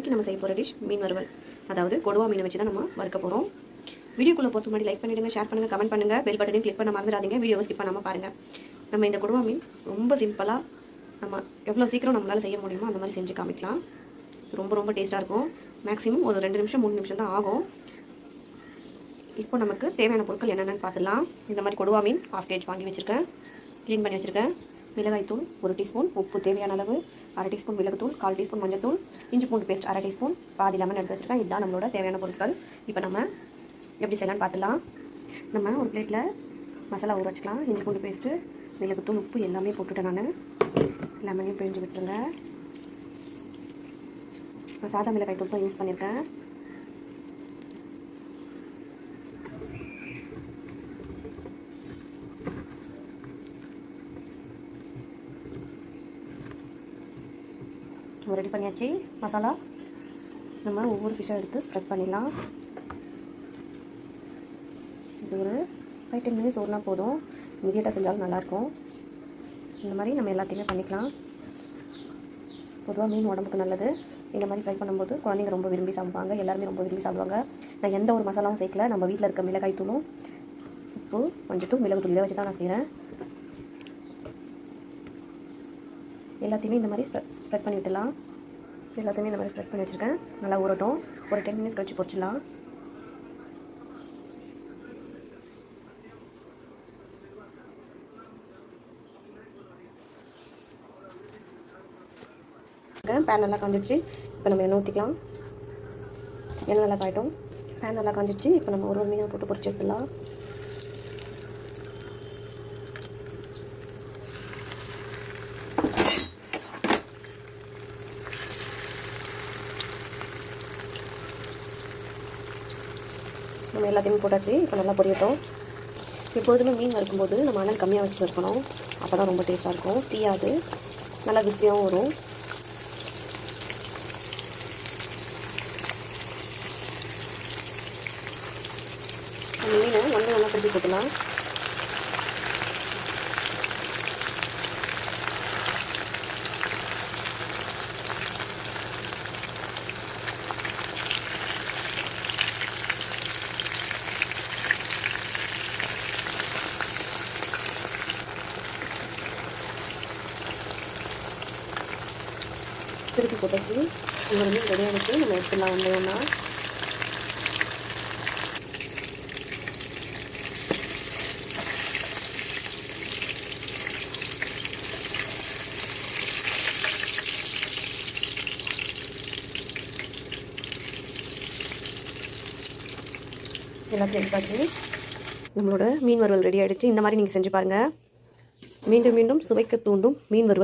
இன்றைக்கி நம்ம செய்ய போகிற டிஷ் மீன் வறுவல். அதாவது கொடுவா மீனை வச்சு தான் நம்ம வறுக்க போகிறோம். வீடியோக்குள்ளே போகிறது முன்னாடி லைக் பண்ணிவிடுங்க, ஷேர் பண்ணுங்கள், கமெண்ட் பண்ணுங்கள், பெல் பட்டனையும் கிளிக் பண்ண மறந்துடாதீங்க. வீடியோவை ஸ்கிப் பண்ணாமல் பாருங்கள். நம்ம இந்த கொடுவா மீன் ரொம்ப சிம்பிளாக நம்ம எவ்வளோ சீக்கிரம் நம்மளால் செய்ய முடியுமோ அந்த மாதிரி செஞ்சு காமிக்கலாம். ரொம்ப ரொம்ப டேஸ்ட்டாக இருக்கும். மேக்ஸிமம் ஒரு 2 நிமிஷம் 3 நிமிஷம் தான் ஆகும். இப்போ நமக்கு தேவையான பொருட்கள் என்னென்னு பார்த்துலாம். இந்த மாதிரி கொடுவா மீன் 1/2 kg வாங்கி வச்சுருக்கேன், க்ளீன் பண்ணி வச்சுருக்கேன். மிளகாய்த்தூள் 1 டீஸ்பூன், உப்பு தேவையான அளவு, 1/2 டீஸ்பூன் மிளகுத்தூள், 1/4 டீஸ்பூன் மஞ்சள்தூள், இஞ்சி பூண்டு பேஸ்ட் 1/2 டீஸ்பூன், பாதி லெமன் எடுத்து வச்சுருக்கேன். இதுதான் நம்மளோட தேவையான பொருட்கள். இப்போ நம்ம எப்படி செய்யலான்னு பார்த்துலாம். நம்ம ஒரு பிளேட்டில் மசாலா ஊற வச்சுக்கலாம். இஞ்சி பூண்டு பேஸ்ட்டு, மிளகுத்தூள், உப்பு எல்லாமே போட்டுவிட்டேன். நான் லெமனையும் பிழிஞ்சு விட்டுருங்க. நான் சாதா மிளகாய் தூள் தான் யூஸ் பண்ணியிருக்கேன். ரெடி பண்ணியாச்சு மசாலா. நம்ம ஒவ்வொரு ஃபிஷ்ஷாக எடுத்து ஸ்ப்ரெட் பண்ணிடலாம். இது ஒரு 5-10 மினிட்ஸ் ஊறினா போதும். இமீடியட்டாக செஞ்சாலும் நல்லாயிருக்கும். இந்த மாதிரி நம்ம எல்லாத்தையுமே பண்ணிக்கலாம். பொதுவாக மீன் உடம்புக்கு நல்லது. இந்த மாதிரி ஃப்ரை பண்ணும்போது குழந்தைங்க ரொம்ப விரும்பி சாப்பிடுவாங்க, எல்லாருமே ரொம்ப விரும்பி சாப்பிடுவாங்க. நான் எந்த ஒரு மசாலாவும் சேர்க்கல. நம்ம வீட்டில் இருக்க மிளகாய் தூளும், உப்பு, மஞ்சத்தூள், மிளகுத்தூள் இதை வச்சு தான் நான் செய்கிறேன். எல்லாத்தையுமே இந்த மாதிரி ஸ்ப்ரெட் பண்ணி விட்டுலாம். எல்லாத்தையுமே இந்த மாதிரி ஸ்ப்ரெட் பண்ணி வச்சுருக்கேன். நல்லா ஊறட்டும். ஒரு 10 மினிட்ஸ் கழிச்சு பொரிச்சிடலாம். பேன் நல்லா காஞ்சிடுச்சு. இப்போ நம்ம எண்ணெய் ஊற்றிக்கலாம். எண்ணெய் நல்லா காயட்டும். பேன் நல்லா காஞ்சிடுச்சு. இப்போ நம்ம ஒரு மீனை போட்டு பொரிச்சு எடுத்துடலாம். நம்ம எல்லாத்தையுமே போட்டாச்சு. இப்போ நல்லா பொரியட்டும். எப்பொழுதுமே மீன் வறுக்கும்போது நம்ம அனல் கம்மியாக வச்சு வறுக்கணும். அப்போ தான் ரொம்ப டேஸ்ட்டாக இருக்கும். தீயாது, நல்லா கிறிஸ்பியாகவும் வரும். அந்த மீனை நல்லா திருப்பி போட்டுலாம். திருப்பி போட்டாச்சு. ஒரு மீன் ரெடியாக இருக்குது. நம்ம எடுத்துடலாம் ஒன்று ஒன்றா. எல்லாத்தையும் எடுத்தாச்சு. நம்மளோட மீன் வறுவல் ரெடி ஆகிடுச்சு. இந்த மாதிரி நீங்கள் செஞ்சு பாருங்கள். மீண்டும் மீண்டும் சுவைக்க தூண்டும் மீன் வறுவல்.